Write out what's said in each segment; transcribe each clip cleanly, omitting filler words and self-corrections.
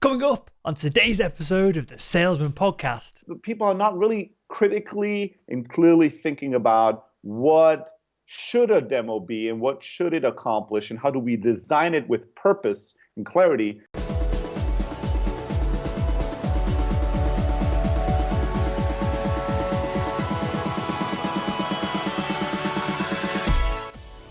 Coming up on today's episode of the Salesman Podcast. People are not really critically and clearly thinking about what should a demo be and what should it accomplish and how do we design it with purpose and clarity.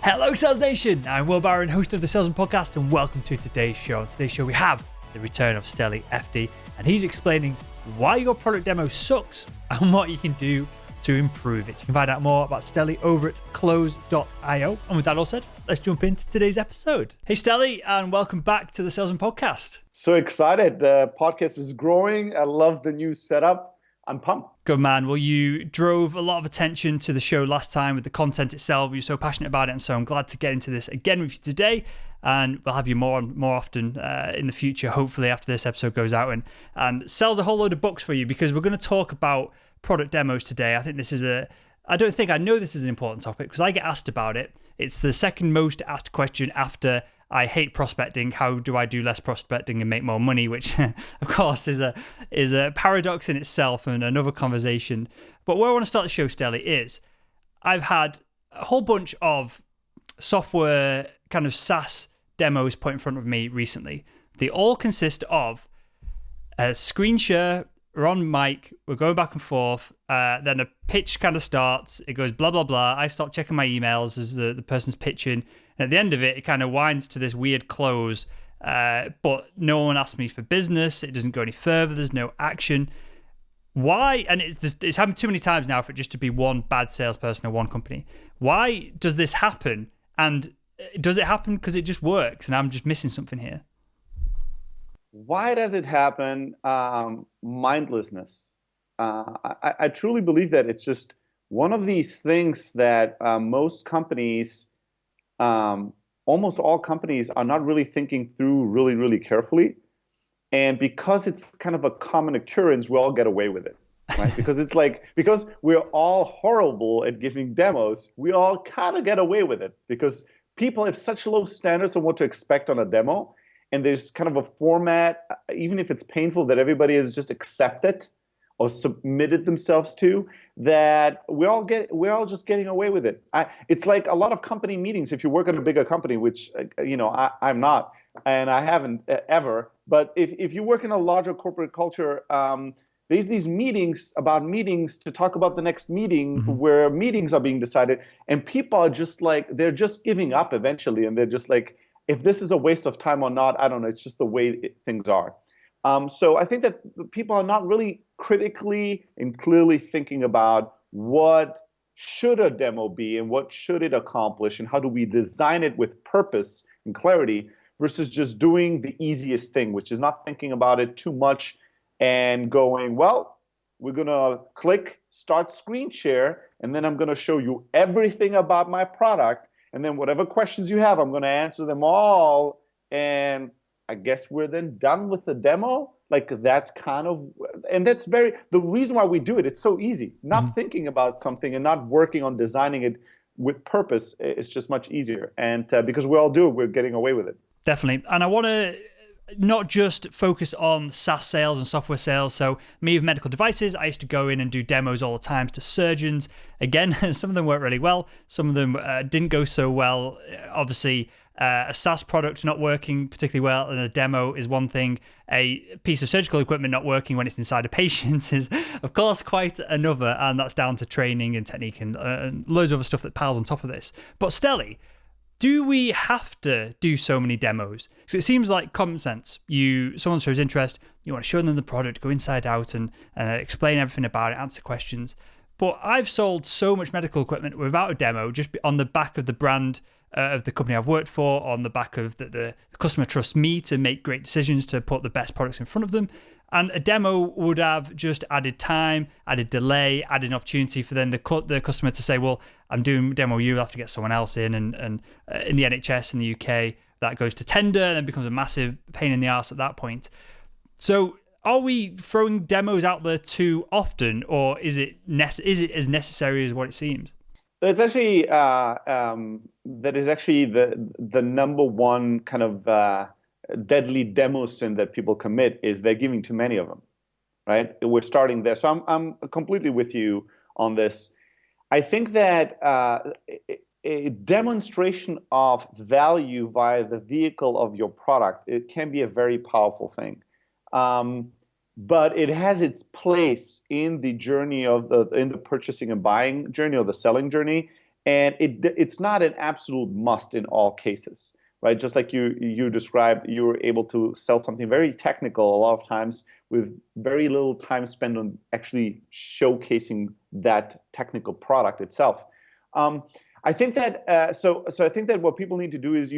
Hello Sales Nation, I'm Will Barron, host of the Salesman Podcast, and welcome to today's show. On today's show we have the return of Steli Efti, and he's explaining why your product demo sucks and what you can do to improve it. You can find out more about Steli over at close.io. And with that all said, let's jump into today's episode. Hey Steli, and welcome back to the Salesman Podcast. So excited. The podcast is growing. I love the new setup. I'm pumped. Good man. Well, you drove a lot of attention to the show last time with the content itself. You're so passionate about it, and so I'm glad to get into this again with you today. And we'll have you more often in the future, hopefully after this episode goes out and sells a whole load of books for you, because we're going to talk about product demos today. I know this is an important topic because I get asked about it. It's the second most asked question after I hate prospecting. How do I do less prospecting and make more money? Which, of course, is a paradox in itself and another conversation. But where I want to start the show, Steli, is I've had a whole bunch of software kind of SaaS demos put in front of me recently. They all consist of a screen share. We're on mic. We're going back and forth. Then a pitch kind of starts. It goes blah blah blah. I start checking my emails as the person's pitching. And at the end of it, it kind of winds to this weird close, but no one asked me for business. It doesn't go any further. There's no action. Why? And it's happened too many times now for it just to be one bad salesperson or one company. Why does this happen? And does it happen because it just works and I'm just missing something here? Why does it happen? Mindlessness. I truly believe that it's just one of these things that most companies, almost all companies, are not really thinking through really, really carefully. And because it's kind of a common occurrence, we all get away with it, right? because we're all horrible at giving demos, we all kind of get away with it because people have such low standards on what to expect on a demo. And there's kind of a format, even if it's painful, that everybody has just accepted or submitted themselves to, that we're all just getting away with it. It's like a lot of company meetings. If you work in a bigger company, which I'm not, and I haven't ever, but if you work in a larger corporate culture, there's these meetings to talk about the next meeting, where meetings are being decided, and people are just like, they're just giving up eventually, and they're just like, if this is a waste of time or not, I don't know. It's just the way things are. So I think that people are not really critically and clearly thinking about what should a demo be and what should it accomplish and how do we design it with purpose and clarity versus just doing the easiest thing, which is not thinking about it too much and going, well, we're going to click start screen share, and then I'm going to show you everything about my product. And then whatever questions you have, I'm going to answer them all. And I guess we're then done with the demo. Like that's the reason why we do it. It's so easy. Not thinking about something and not working on designing it with purpose. It's just much easier. And because we all do it, we're getting away with it. Definitely. And I want to not just focus on SaaS sales and software sales. So me with medical devices, I used to go in and do demos all the time to surgeons. Again, some of them worked really well. Some of them didn't go so well. Obviously, a SaaS product not working particularly well and a demo is one thing. A piece of surgical equipment not working when it's inside a patient is, of course, quite another. And that's down to training and technique and loads of other stuff that piles on top of this. But Steli, do we have to do so many demos? Because it seems like common sense. Someone shows interest, you want to show them the product, go inside out and explain everything about it, answer questions. But I've sold so much medical equipment without a demo, just on the back of the brand of the company I've worked for, on the back of the customer trusts me to make great decisions, to put the best products in front of them. And a demo would have just added time, added delay, added an opportunity for then the customer to say, well, I'm doing a demo, you'll have to get someone else in. And in the NHS in the UK, that goes to tender and then becomes a massive pain in the arse at that point. So are we throwing demos out there too often, or is it as necessary as what it seems? It's actually that is actually the number one kind of deadly demo sin that people commit is they're giving too many of them, right? We're starting there. So I'm completely with you on this. I think that a demonstration of value via the vehicle of your product, it can be a very powerful thing. But it has its place in the journey of in the purchasing and buying journey or the selling journey. And it's not an absolute must in all cases, right? Just like you described, you were able to sell something very technical a lot of times with very little time spent on actually showcasing that technical product itself. I think that so I think that what people need to do is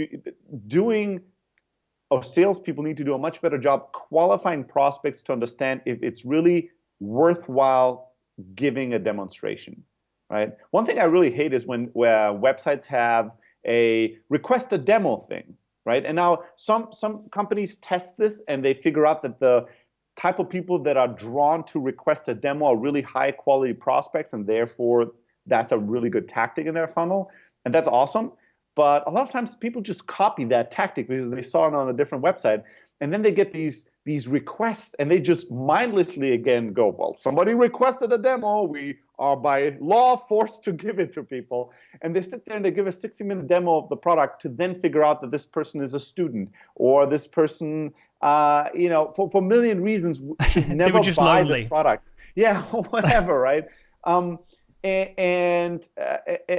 salespeople need to do a much better job qualifying prospects to understand if it's really worthwhile giving a demonstration, right? One thing I really hate is where websites have a request a demo thing, right? And now some companies test this and they figure out that the type of people that are drawn to request a demo are really high quality prospects, and therefore that's a really good tactic in their funnel, and that's awesome. But a lot of times people just copy that tactic because they saw it on a different website, and then they get these requests and they just mindlessly again go, well, somebody requested a demo, we are by law forced to give it to people. And they sit there and they give a 60-minute demo of the product to then figure out that this person is a student, or this person, for a million reasons should never buy this product. Yeah, whatever, right? And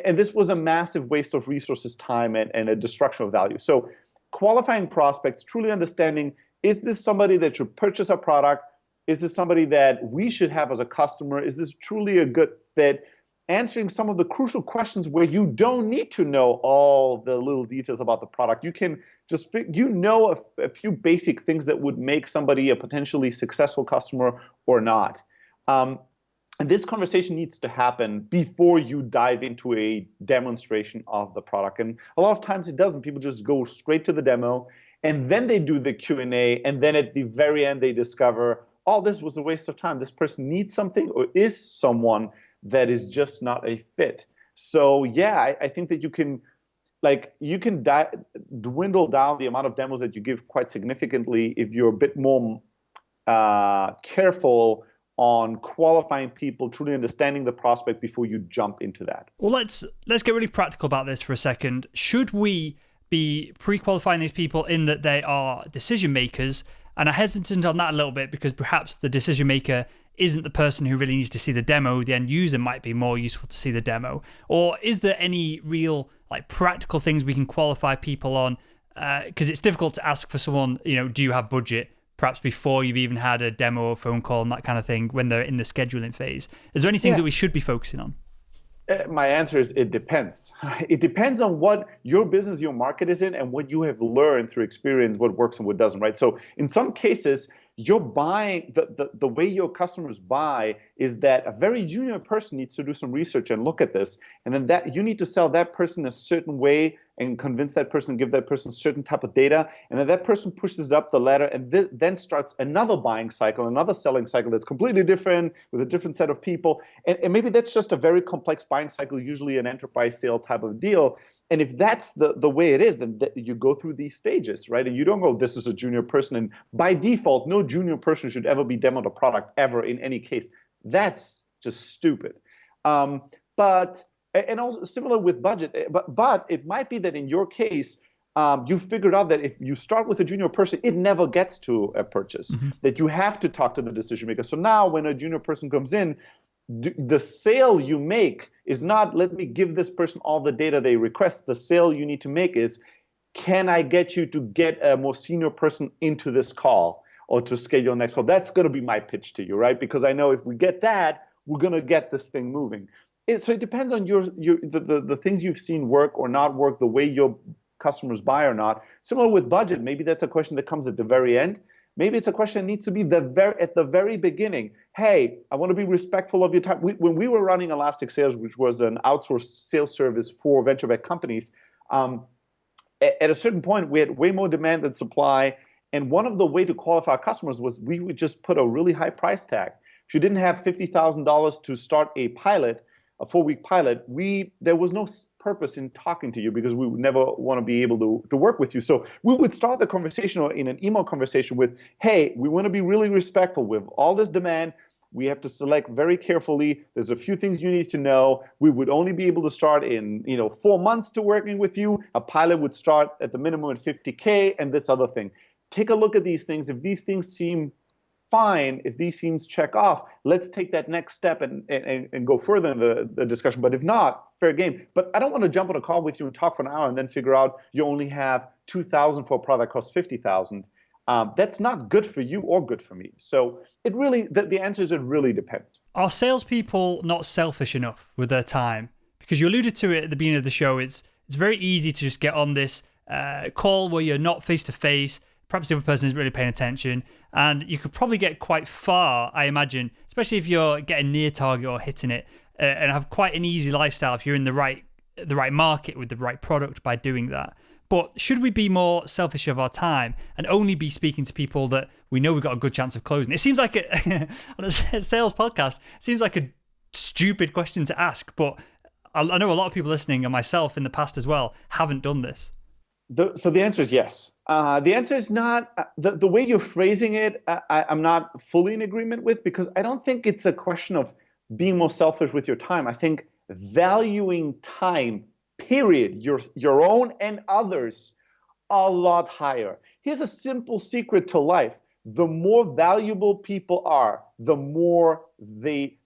this was a massive waste of resources, time, and a destruction of value. So qualifying prospects, truly understanding, is this somebody that should purchase our product? Is this somebody that we should have as a customer? Is this truly a good fit? Answering some of the crucial questions where you don't need to know all the little details about the product. You can just, a few basic things that would make somebody a potentially successful customer or not. And this conversation needs to happen before you dive into a demonstration of the product. And a lot of times it doesn't. People just go straight to the demo, and then they do the Q&A, and then at the very end they discover, oh, this was a waste of time. This person needs something or is someone that is just not a fit. So yeah, I think that you can dwindle down the amount of demos that you give quite significantly if you're a bit more careful on qualifying people, truly understanding the prospect before you jump into that. Well, let's get really practical about this for a second. Should we be pre-qualifying these people in that they are decision makers? And I'm hesitant on that a little bit because perhaps the decision maker isn't the person who really needs to see the demo. The end user might be more useful to see the demo. Or is there any real practical things we can qualify people on? Because it's difficult to ask for someone, do you have budget? Perhaps before you've even had a demo or phone call and that kind of thing when they're in the scheduling phase. Is there any things that we should be focusing on? My answer is it depends. It depends on what your business, your market is in, and what you have learned through experience, what works and what doesn't, right? So in some cases, you're buying, the way your customers buy is that a very junior person needs to do some research and look at this, and then that you need to sell that person a certain way and convince that person, give that person certain type of data, and then that person pushes up the ladder and then starts another buying cycle, another selling cycle that's completely different with a different set of people, and maybe that's just a very complex buying cycle, usually an enterprise sale type of deal. And if that's the way it is, then you go through these stages, right? And you don't go, this is a junior person, and by default, no junior person should ever be demoed a product ever in any case. That's just stupid. And also similar with budget, but it might be that in your case, you figured out that if you start with a junior person, it never gets to a purchase, that you have to talk to the decision maker. So now when a junior person comes in, the sale you make is not, let me give this person all the data they request. The sale you need to make is, can I get you to get a more senior person into this call or to schedule next call? That's going to be my pitch to you, right? Because I know if we get that, we're going to get this thing moving. So it depends on the things you've seen work or not work, the way your customers buy or not. Similar with budget, maybe that's a question that comes at the very end. Maybe it's a question that needs to be at the very beginning. Hey, I want to be respectful of your time. When we were running Elastic Sales, which was an outsourced sales service for venture-backed companies, at a certain point, we had way more demand than supply. And one of the way to qualify our customers was we would just put a really high price tag. If you didn't have $50,000 to start a pilot, a 4-week pilot, there was no purpose in talking to you because we would never want to be able to work with you. So we would start the conversation or in an email conversation with, hey, we want to be really respectful with all this demand. We have to select very carefully. There's a few things you need to know. We would only be able to start in 4 months to working with you. A pilot would start at the minimum at 50K and this other thing. Take a look at these things. If these things seem fine, if these things check off, let's take that next step and go further in the discussion. But if not, fair game. But I don't want to jump on a call with you and talk for an hour and then figure out you only have 2,000 for a product that costs 50,000. That's not good for you or good for me. So it really, the answer is it really depends. Are salespeople not selfish enough with their time? Because you alluded to it at the beginning of the show. It's very easy to just get on this call where you're not face to face. Perhaps the other person isn't really paying attention, and you could probably get quite far, I imagine, especially if you're getting near target or hitting it, and have quite an easy lifestyle if you're in the right market with the right product by doing that. But should we be more selfish of our time and only be speaking to people that we know we've got a good chance of closing? It seems like on a sales podcast, it seems like a stupid question to ask, but I know a lot of people listening, and myself in the past as well, haven't done this. So the answer is yes. The answer is not, the way you're phrasing it, I'm not fully in agreement with, because I don't think it's a question of being more selfish with your time. I think valuing time, period, your own and others, a lot higher. Here's a simple secret to life. The more valuable people are, the more the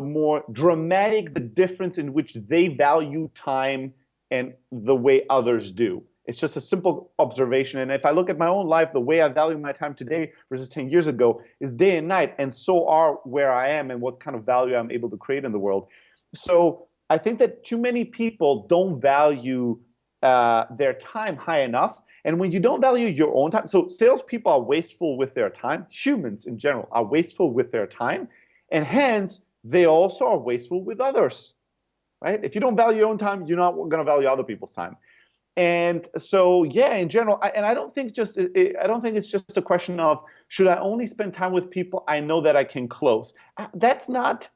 more dramatic the difference in which they value time and the way others do. It's just a simple observation. And if I look at my own life, the way I value my time today versus 10 years ago is day and night. And so are where I am and what kind of value I'm able to create in the world. So I think that too many people don't value their time high enough. And when you don't value your own time, so salespeople are wasteful with their time. Humans in general are wasteful with their time. And hence, they also are wasteful with others, right? If you don't value your own time, you're not going to value other people's time. And so, yeah, in general, I don't think it's just a question of should I only spend time with people I know that I can close. That's not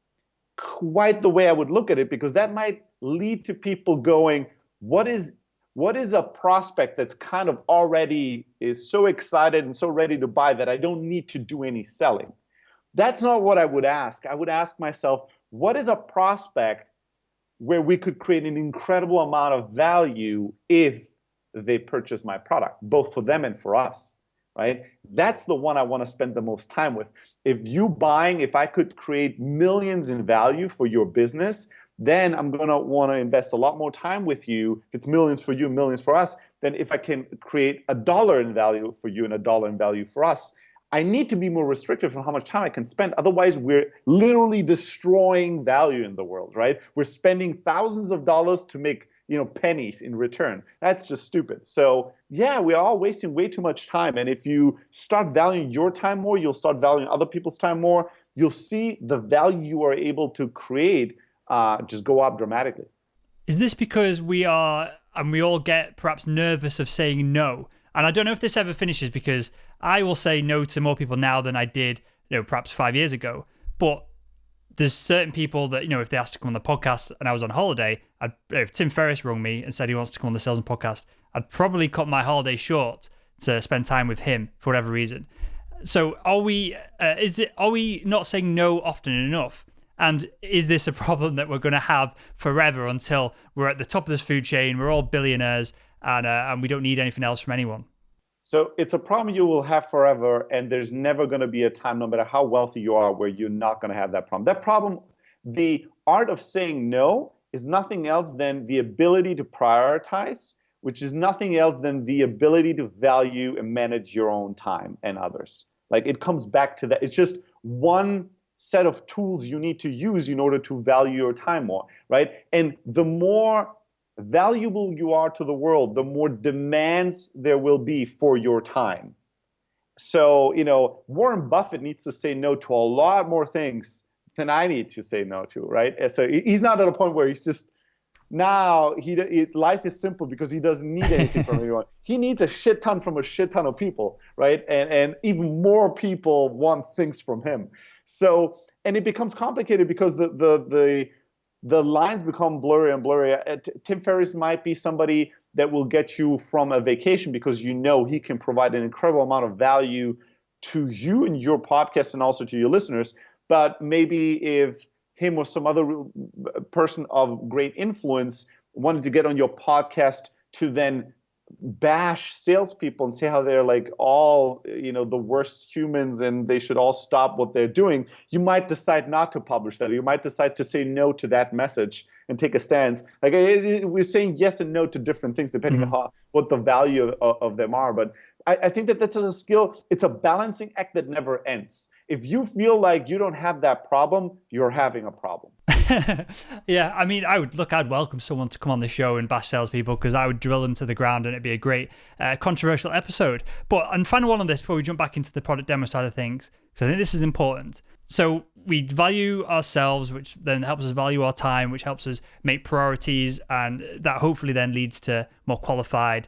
quite the way I would look at it, because that might lead to people going, what is a prospect that's kind of already is so excited and so ready to buy that I don't need to do any selling? That's not what I would ask. I would ask myself, what is a prospect where we could create an incredible amount of value if they purchase my product, both for them and for us, right? That's the one I want to spend the most time with. If I could create millions in value for your business, then I'm going to want to invest a lot more time with you. If it's millions for you, millions for us, then if I can create $1 in value for you and $1 in value for us, I need to be more restrictive on how much time I can spend. Otherwise, we're literally destroying value in the world, right? We're spending thousands of dollars to make, pennies in return. That's just stupid. So yeah, we are all wasting way too much time. And if you start valuing your time more, you'll start valuing other people's time more. You'll see the value you are able to create just go up dramatically. Is this because we all get perhaps nervous of saying no? And I don't know if this ever finishes, because I will say no to more people now than I did, perhaps 5 years ago. But there's certain people that, if they asked to come on the podcast and I was on holiday, if Tim Ferriss rung me and said he wants to come on the Sales and Podcast, I'd probably cut my holiday short to spend time with him for whatever reason. So are we not saying no often enough? And is this a problem that we're going to have forever until we're at the top of this food chain, we're all billionaires, and we don't need anything else from anyone? So it's a problem you will have forever, and there's never going to be a time, no matter how wealthy you are, where you're not going to have that problem. That problem, the art of saying no, is nothing else than the ability to prioritize, which is nothing else than the ability to value and manage your own time and others. Like, it comes back to that. It's just one set of tools you need to use in order to value your time more, right? And the more valuable you are to the world, the more demands there will be for your time. So, Warren Buffett needs to say no to a lot more things than I need to say no to, right? And so he's not at a point where he's just, now life is simple because he doesn't need anything from anyone. He needs a shit ton from a shit ton of people, right? And even more people want things from him. So, and it becomes complicated because the the lines become blurry and blurry. Tim Ferriss might be somebody that will get you from a vacation because you know he can provide an incredible amount of value to you and your podcast and also to your listeners. But maybe if him or some other person of great influence wanted to get on your podcast to then bash salespeople and say how they're like all, the worst humans and they should all stop what they're doing, you might decide not to publish that. Or you might decide to say no to that message and take a stance. Like we're saying yes and no to different things depending on what the value of them are. But I think that that's a skill. It's a balancing act that never ends. If you feel like you don't have that problem, you're having a problem. Yeah, I mean, I'd welcome someone to come on the show and bash salespeople because I would drill them to the ground and it'd be a great controversial episode. And final one on this before we jump back into the product demo side of things, because I think this is important. So we value ourselves, which then helps us value our time, which helps us make priorities, and that hopefully then leads to more qualified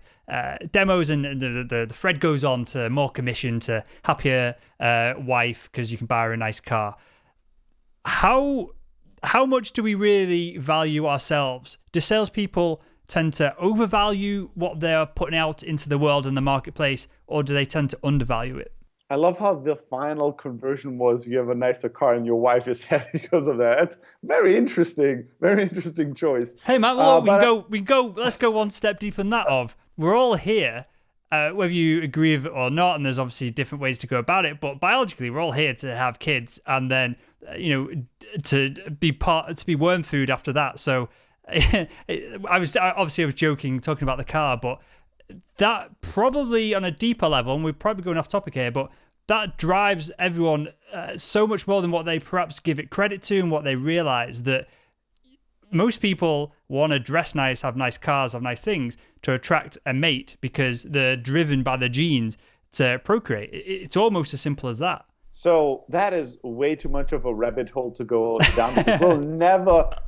demos, and the thread goes on to more commission, to happier wife because you can buy her a nice car. How much do we really value ourselves? Do salespeople tend to overvalue what they're putting out into the world and the marketplace, or do they tend to undervalue it? I love how the final conversion was you have a nicer car and your wife is happy because of that. It's very interesting choice. Hey, Matt, we can go. Let's go one step deeper than that. We're all here, whether you agree with it or not, and there's obviously different ways to go about it. But biologically, we're all here to have kids, and then to be worm food after that. So I was joking, talking about the car, but that probably on a deeper level, and we're probably going off topic here, but that drives everyone so much more than what they perhaps give it credit to, and what they realize that most people want to dress nice, have nice cars, have nice things to attract a mate because they're driven by the genes to procreate. It's almost as simple as that. So that is way too much of a rabbit hole to go down.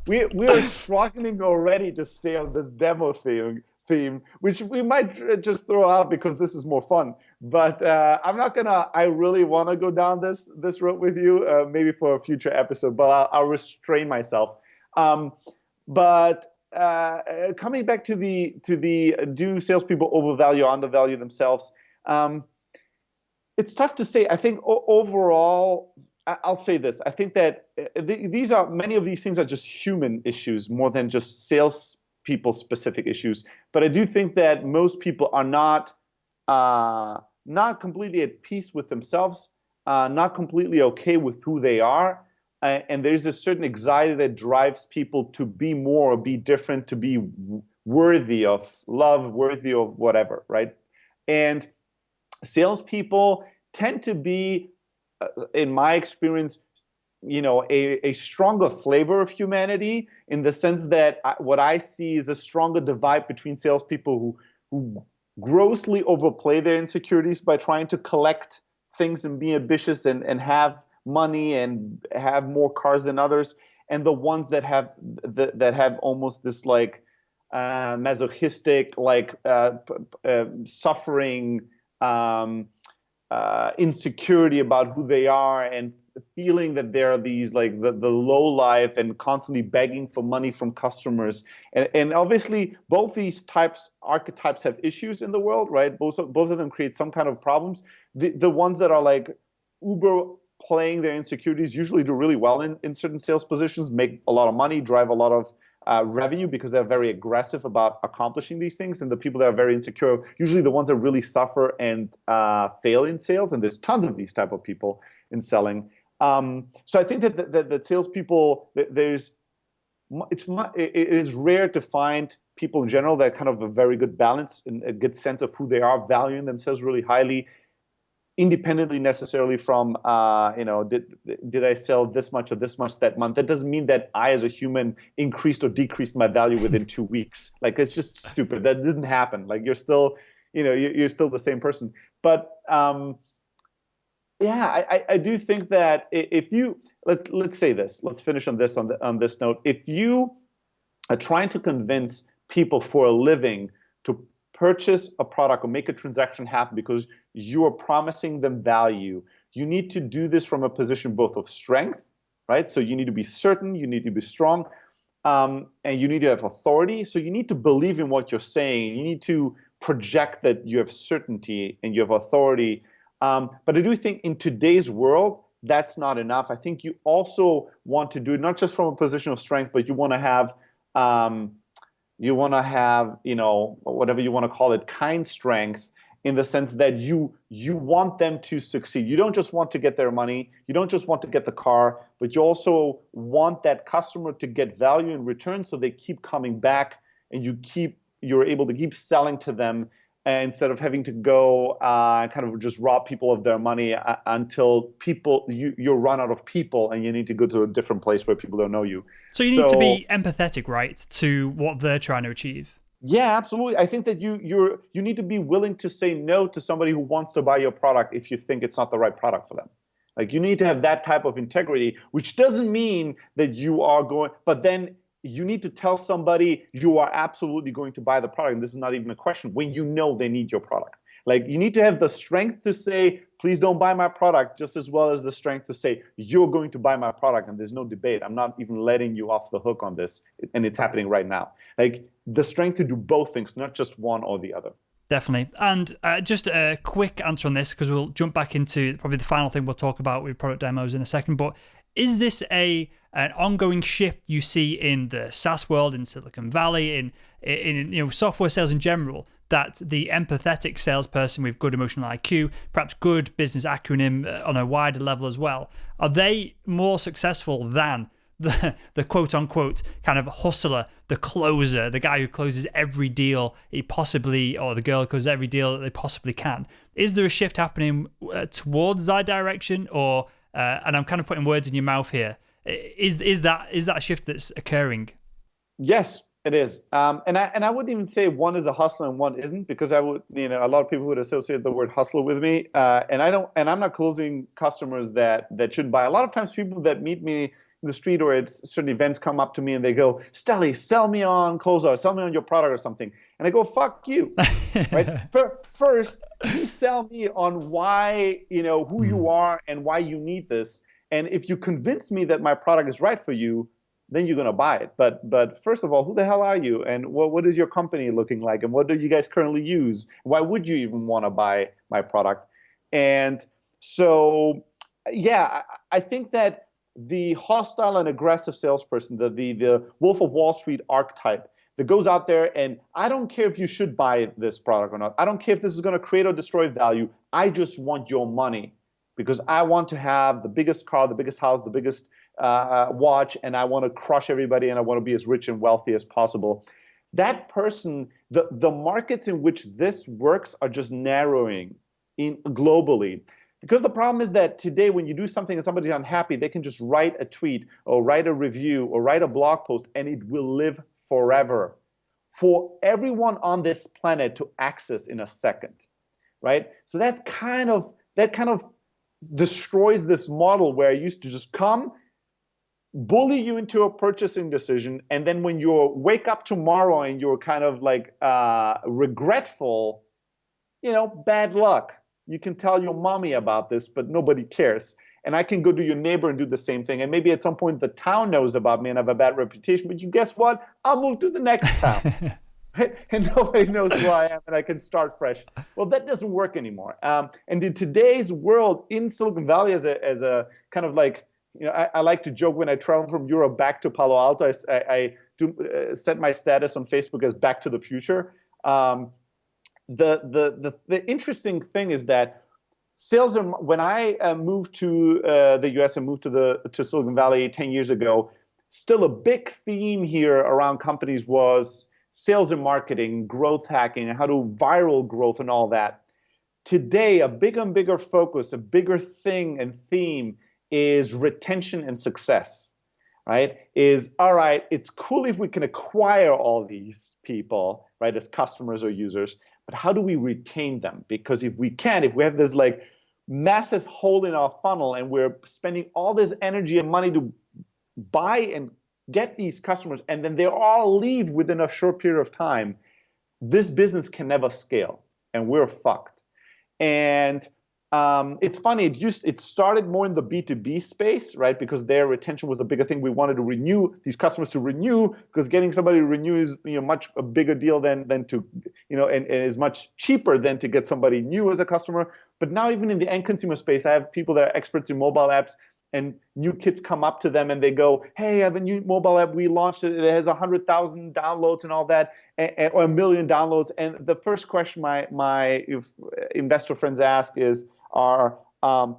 We're struggling already to stay on this demo theme, which we might just throw out because this is more fun. But I really want to go down this road with you, maybe for a future episode, but I'll restrain myself. But coming back to the do salespeople overvalue or undervalue themselves? It's tough to say. I think overall, I'll say this. I think that many of these things are just human issues more than just salespeople specific issues. But I do think that most people are not completely at peace with themselves, not completely okay with who they are. And there's a certain anxiety that drives people to be more, or be different, to be worthy of love, worthy of whatever, right? And salespeople tend to be, in my experience, a stronger flavor of humanity, in the sense that what I see is a stronger divide between salespeople who grossly overplay their insecurities by trying to collect things and be ambitious and have money and have more cars than others, and the ones that have almost this like masochistic, like suffering, insecurity about who they are, and feeling that they're these like the low life and constantly begging for money from customers. And obviously both these archetypes have issues in the world, right? Both of them create some kind of problems. The ones that are like uber playing their insecurities usually do really well in certain sales positions, make a lot of money, drive a lot of revenue, because they're very aggressive about accomplishing these things. And the people that are very insecure, usually the ones that really suffer and fail in sales. And there's tons of these type of people in selling. So I think that salespeople, it is rare to find people in general that kind of a very good balance and a good sense of who they are, valuing themselves really highly, independently necessarily from did I sell this much or this much that month. That doesn't mean that I as a human increased or decreased my value within 2 weeks. Like, it's just stupid. That didn't happen. Like, you're still you're still the same person. But I do think that if you let's say this, let's finish on this note. If you are trying to convince people for a living to purchase a product or make a transaction happen because you are promising them value, you need to do this from a position both of strength, right? So you need to be certain, you need to be strong, and you need to have authority. So you need to believe in what you're saying. You need to project that you have certainty and you have authority. But I do think in today's world, that's not enough. I think you also want to do it not just from a position of strength, but you know, whatever you want to call it, kind strength, in the sense that you want them to succeed. You don't just want to get their money, you don't just want to get the car, but you also want that customer to get value in return, so they keep coming back, and you're able to keep selling to them, instead of having to go kind of just rob people of their money until you run out of people and you need to go to a different place where people don't know you. So you need to be empathetic, right, to what they're trying to achieve. Yeah, absolutely. I think that you need to be willing to say no to somebody who wants to buy your product if you think it's not the right product for them. Like, you need to have that type of integrity, which doesn't mean that you are going, but then you need to tell somebody you are absolutely going to buy the product. And this is not even a question when you know they need your product. Like, you need to have the strength to say, please don't buy my product, just as well as the strength to say, you're going to buy my product, and there's no debate. I'm not even letting you off the hook on this, and it's happening right now. Like, the strength to do both things, not just one or the other. Definitely. And just a quick answer on this, because we'll jump back into probably the final thing we'll talk about with product demos in a second. But is this an ongoing shift you see in the SaaS world, in Silicon Valley, in you know, software sales in general, that the empathetic salesperson with good emotional IQ, perhaps good business acumen on a wider level as well, are they more successful than the quote unquote kind of hustler, the closer, the guy who closes every deal he possibly, or the girl who closes every deal that they possibly can? Is there a shift happening towards that direction, or and I'm kind of putting words in your mouth here, is that a shift that's occurring? Yes, it is. And I wouldn't even say one is a hustler and one isn't, because I would, you know, a lot of people would associate the word hustler with me. And I'm not closing customers that shouldn't buy. A lot of times people that meet me in the street or at certain events come up to me and they go, Steli, sell me on Closer, sell me on your product or something. And I go, fuck you, right? First, you sell me on why, you know, who you are and why you need this. And if you convince me that my product is right for you, then you're going to buy it. But first of all, who the hell are you? And what is your company looking like? And what do you guys currently use? Why would you even want to buy my product? And so, yeah, I think that the hostile and aggressive salesperson, the Wolf of Wall Street archetype that goes out there, and I don't care if you should buy this product or not. I don't care if this is going to create or destroy value. I just want your money, because I want to have the biggest car, the biggest house, the biggest watch, and I want to crush everybody, and I want to be as rich and wealthy as possible. That person, the markets in which this works are just narrowing in globally. Because the problem is that today, when you do something and somebody's unhappy, they can just write a tweet or write a review or write a blog post, and it will live forever for everyone on this planet to access in a second, right? So that kind of destroys this model where I used to just come, bully you into a purchasing decision, and then when you wake up tomorrow and you're kind of like regretful, you know, bad luck. You can tell your mommy about this, but nobody cares. And I can go to your neighbor and do the same thing. And maybe at some point the town knows about me and I have a bad reputation, but you guess what? I'll move to the next town. And nobody knows who I am, and I can start fresh. Well, that doesn't work anymore. And in today's world, in Silicon Valley, as a kind of like, you know, I like to joke when I travel from Europe back to Palo Alto, I do set my status on Facebook as Back to the Future. The interesting thing is that sales are, when I moved to the US and moved to Silicon Valley 10 years ago, still a big theme here around companies was sales and marketing, growth hacking, and how to viral growth and all that. Today, a bigger and bigger focus, a bigger thing and theme is retention and success, right? Is, all right, it's cool if we can acquire all these people, right, as customers or users, but how do we retain them? Because if we have this like massive hole in our funnel and we're spending all this energy and money to buy and get these customers, and then they all leave within a short period of time, this business can never scale, and we're fucked. And It's funny. It started more in the B2B space, right? Because their retention was a bigger thing. We wanted to renew these customers to renew because getting somebody to renew is much a bigger deal than to and is much cheaper than to get somebody new as a customer. But now even in the end consumer space, I have people that are experts in mobile apps, and new kids come up to them and they go, "Hey, I have a new mobile app. We launched it. It has 100,000 downloads and all that, or 1 million downloads." And the first question my investor friends ask are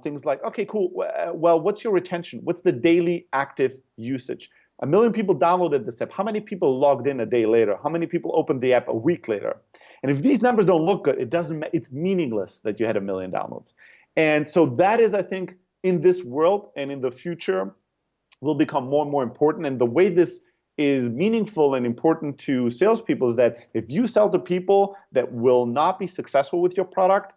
things like, "Okay, cool. Well, what's your retention? What's the daily active usage? 1 million people downloaded this app. How many people logged in a day later? How many people opened the app a week later?" And if these numbers don't look good, it's meaningless that you had 1 million downloads. And so that is, I think, in this world and in the future, will become more and more important. And the way this is meaningful and important to salespeople is that if you sell to people that will not be successful with your product,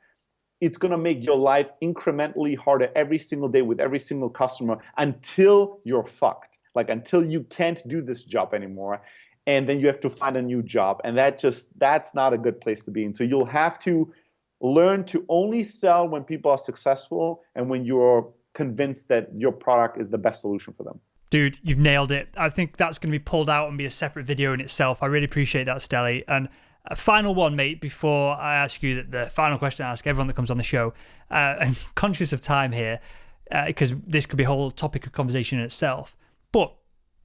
it's going to make your life incrementally harder every single day with every single customer until you're fucked, like until you can't do this job anymore. And then you have to find a new job. And that's not a good place to be in. So you'll have to learn to only sell when people are successful and when you're convinced that your product is the best solution for them. Dude, you've nailed it. I think that's going to be pulled out and be a separate video in itself. I really appreciate that, Steli. And a final one, mate, before I ask you the final question I ask everyone that comes on the show. I'm conscious of time here because this could be a whole topic of conversation in itself. But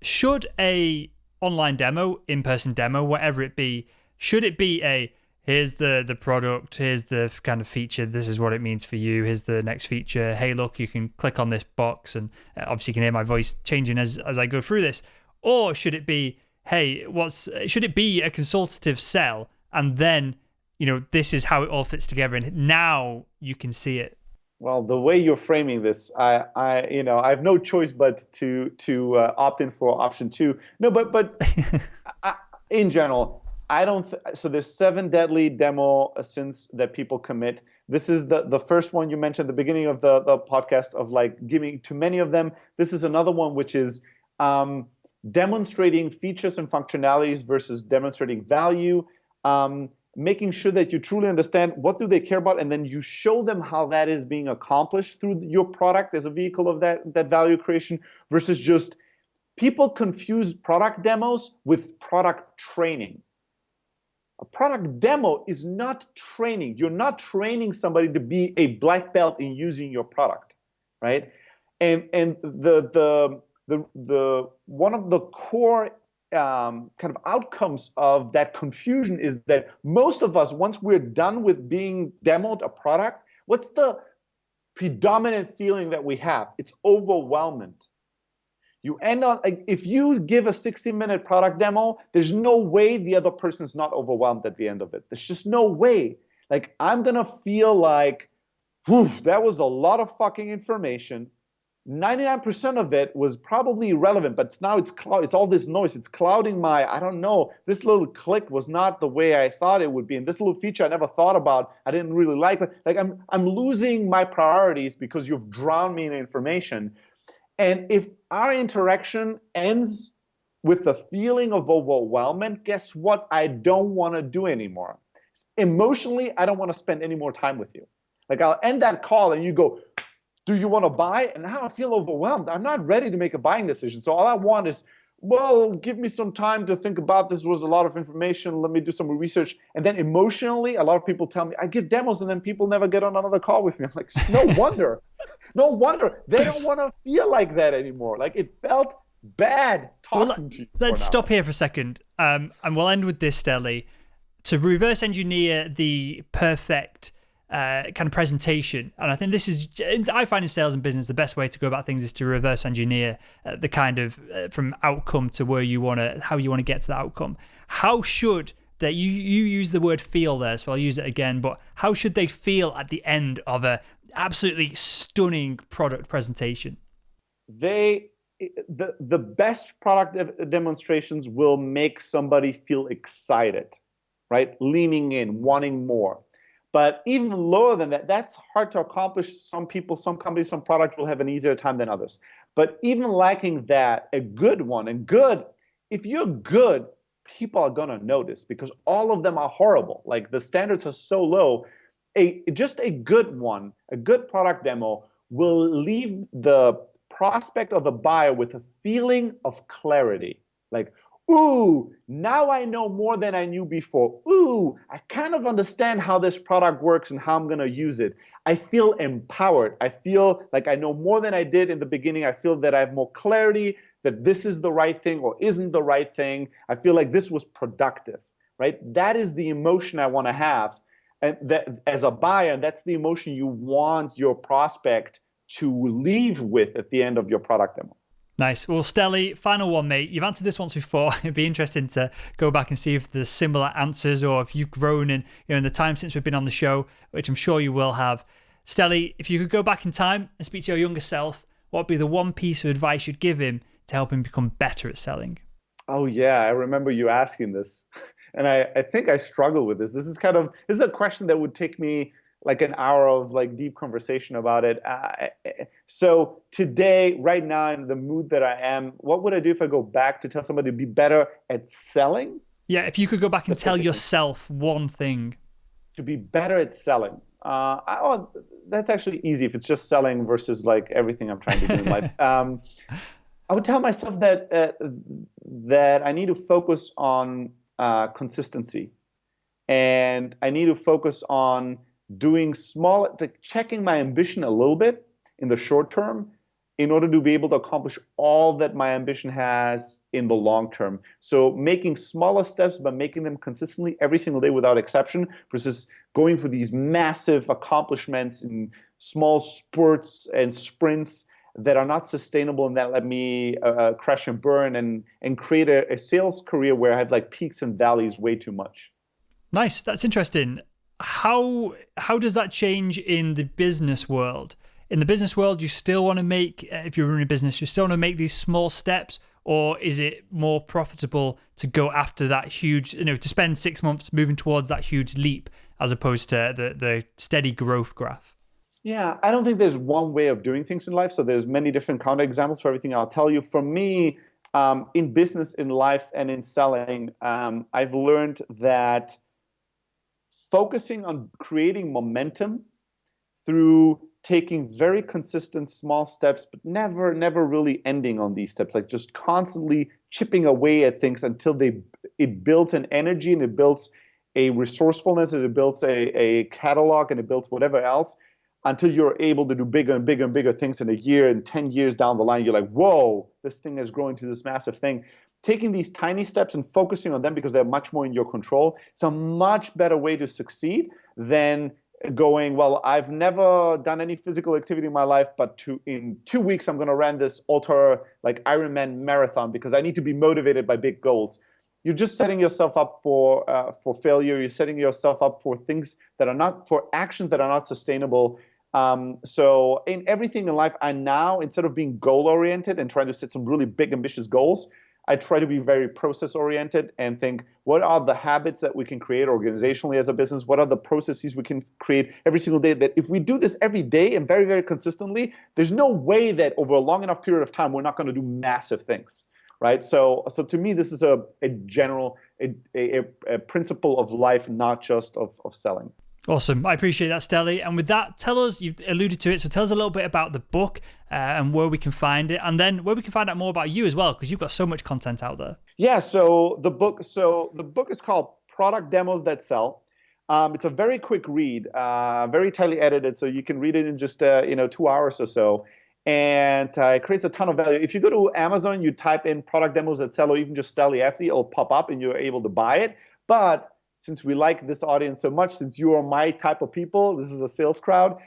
should a online demo, in-person demo, whatever it be, should it be here's the product, here's the kind of feature, this is what it means for you, here's the next feature, hey, look, you can click on this box, and obviously you can hear my voice changing as I go through this? Or should it be, hey, should it be a consultative sell, and then, this is how it all fits together, and now you can see it? Well, the way you're framing this, I have no choice but to opt in for option 2. No, but in general, I don't. So there's 7 deadly demo sins that people commit. This is the first one you mentioned at the beginning of the podcast of like giving too many of them. This is another one, which is demonstrating features and functionalities versus demonstrating value. Making sure that you truly understand what do they care about, and then you show them how that is being accomplished through your product as a vehicle of that value creation, versus just people confuse product demos with product training. A product demo is not training. You're not training somebody to be a black belt in using your product, right? And the one of the core kind of outcomes of that confusion is that most of us, once we're done with being demoed a product, what's the predominant feeling that we have? It's overwhelmment. You end on, if you give a 60-minute product demo, there's no way the other person's not overwhelmed at the end of it. There's just no way. Like, I'm going to feel like, woof, that was a lot of fucking information. 99% of it was probably irrelevant, but now it's all this noise. It's clouding I don't know, this little click was not the way I thought it would be. And this little feature I never thought about, I didn't really like. But like, I'm losing my priorities because you've drowned me in information. And if our interaction ends with the feeling of overwhelmment, guess what? I don't want to do anymore. Emotionally, I don't want to spend any more time with you. Like, I'll end that call and you go, do you want to buy? And now I feel overwhelmed. I'm not ready to make a buying decision. So all I want is, well, give me some time to think about this. Was a lot of information. Let me do some research. And then emotionally, a lot of people tell me, I give demos and then people never get on another call with me. I'm like, no wonder. No wonder. They don't want to feel like that anymore. Like, it felt bad talking to you. Let's stop here for a second. And we'll end with this, Steli. To reverse engineer the perfect kind of presentation, and I think this is, I find in sales and business the best way to go about things is to reverse engineer the kind of from outcome to how you want to get to the outcome. How should that you use the word feel there, so I'll use it again, but how should they feel at the end of a absolutely stunning product presentation? The best product demonstrations will make somebody feel excited, right? Leaning in, wanting more. But even lower than that, that's hard to accomplish. Some people, some companies, some products will have an easier time than others. But even lacking that, a good one, and good, if you're good, people are going to notice because all of them are horrible. Like, the standards are so low. just a good one, a good product demo will leave the prospect of a buyer with a feeling of clarity. Like, ooh, now I know more than I knew before. Ooh, I kind of understand how this product works and how I'm going to use it. I feel empowered. I feel like I know more than I did in the beginning. I feel that I have more clarity that this is the right thing or isn't the right thing. I feel like this was productive, right? That is the emotion I want to have. And that, as a buyer, that's the emotion you want your prospect to leave with at the end of your product demo. Nice. Well, Steli, final one, mate. You've answered this once before. It'd be interesting to go back and see if there's similar answers or if you've grown in the time since we've been on the show, which I'm sure you will have. Steli, if you could go back in time and speak to your younger self, what would be the one piece of advice you'd give him to help him become better at selling? Oh yeah, I remember you asking this. And I think I struggle with this. This is a question that would take me like an hour of like deep conversation about it. So today, right now, in the mood that I am, what would I do if I go back to tell somebody to be better at selling? Yeah, if you could go back and tell yourself one thing. To be better at selling. That's actually easy if it's just selling versus like everything I'm trying to do in life. I would tell myself that I need to focus on consistency, and I need to focus on doing small, like checking my ambition a little bit in the short term in order to be able to accomplish all that my ambition has in the long term. So making smaller steps, but making them consistently every single day without exception, versus going for these massive accomplishments in small spurts and sprints that are not sustainable and that let me crash and burn and create a sales career where I have like peaks and valleys way too much. Nice. That's interesting. How does that change in the business world? In the business world, you still want to make, if you're running a business, you still want to make these small steps, or is it more profitable to go after that huge, to spend 6 months moving towards that huge leap as opposed to the steady growth graph? Yeah, I don't think there's one way of doing things in life. So there's many different counterexamples for everything I'll tell you. For me, in business, in life, and in selling, I've learned that focusing on creating momentum through taking very consistent small steps, but never really ending on these steps, like just constantly chipping away at things until it builds an energy and it builds a resourcefulness and it builds a catalog and it builds whatever else until you're able to do bigger and bigger and bigger things in a year and 10 years down the line. You're like, whoa, this thing is growing to this massive thing. Taking these tiny steps and focusing on them because they're much more in your control, it's a much better way to succeed than going, well, I've never done any physical activity in my life, but in 2 weeks, I'm going to run this ultra like Ironman marathon because I need to be motivated by big goals. You're just setting yourself up for failure. You're setting yourself up for things that are not, for actions that are not sustainable. So in everything in life, I now, instead of being goal-oriented and trying to set some really big, ambitious goals, I try to be very process-oriented and think, what are the habits that we can create organizationally as a business? What are the processes we can create every single day that if we do this every day and very, very consistently, there's no way that over a long enough period of time, we're not going to do massive things, right? So to me, this is a general principle of life, not just of selling. Awesome. I appreciate that, Steli. And with that, tell us, you've alluded to it, so tell us a little bit about the book and where we can find it, and then where we can find out more about you as well, because you've got so much content out there. Yeah, so the book is called Product Demos That Sell. It's a very quick read, very tightly edited, so you can read it in just 2 hours or so. And it creates a ton of value. If you go to Amazon, you type in Product Demos That Sell, or even just Steli Efti, it'll pop up and you're able to buy it. But since we like this audience so much, since you are my type of people, this is a sales crowd,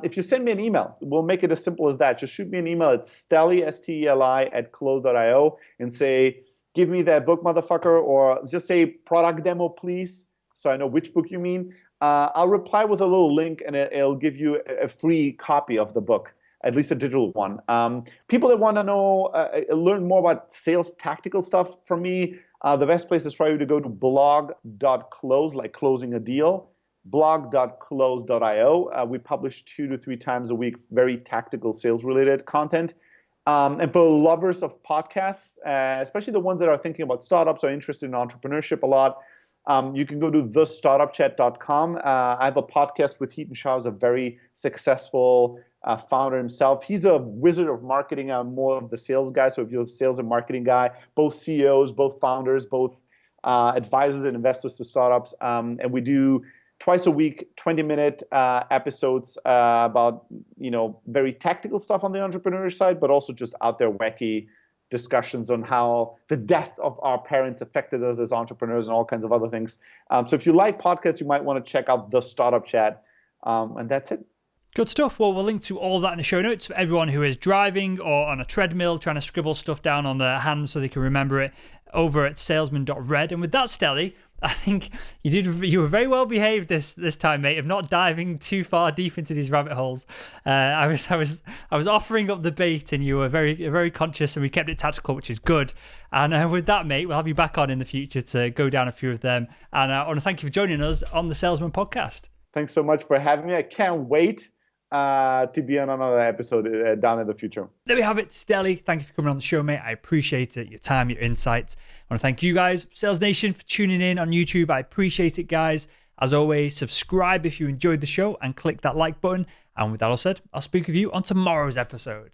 if you send me an email, we'll make it as simple as that. Just shoot me an email at Steli, S-T-E-L-I, @close.io and say, give me that book, motherfucker, or just say product demo, please, so I know which book you mean. I'll reply with a little link and it'll give you a free copy of the book, at least a digital one. People that want to know, learn more about sales tactical stuff from me, the best place is probably to go to blog.close, like closing a deal, blog.close.io. We publish 2 to 3 times a week, very tactical sales-related content. And for lovers of podcasts, especially the ones that are thinking about startups or interested in entrepreneurship a lot, You can go to thestartupchat.com. I have a podcast with Heaton Shah, who's a very successful founder himself. He's a wizard of marketing. I'm more of the sales guy. So if you're a sales and marketing guy, both CEOs, both founders, both advisors and investors to startups. And we do twice a week, 20-minute episodes about very tactical stuff on the entrepreneur side, but also just out there wacky discussions on how the death of our parents affected us as entrepreneurs and all kinds of other things. So if you like podcasts, you might want to check out The Startup Chat. And that's it. Good stuff. Well, we'll link to all of that in the show notes for everyone who is driving or on a treadmill trying to scribble stuff down on their hands so they can remember it over at salesman.red. And with that, Steli, I think you were very well behaved this time, mate, of not diving too far deep into these rabbit holes. I was offering up the bait, and you were very conscious, and we kept it tactical, which is good. And with that, mate, we'll have you back on in the future to go down a few of them. And I want to thank you for joining us on the Salesman Podcast. Thanks so much for having me. I can't wait to be on another episode down in the future. There we have it, Steli. Thank you for coming on the show, mate. I appreciate it, your time, your insights. I want to thank you guys, Sales Nation, for tuning in on YouTube. I appreciate it, guys. As always, subscribe if you enjoyed the show and click that like button. And with that all said, I'll speak with you on tomorrow's episode.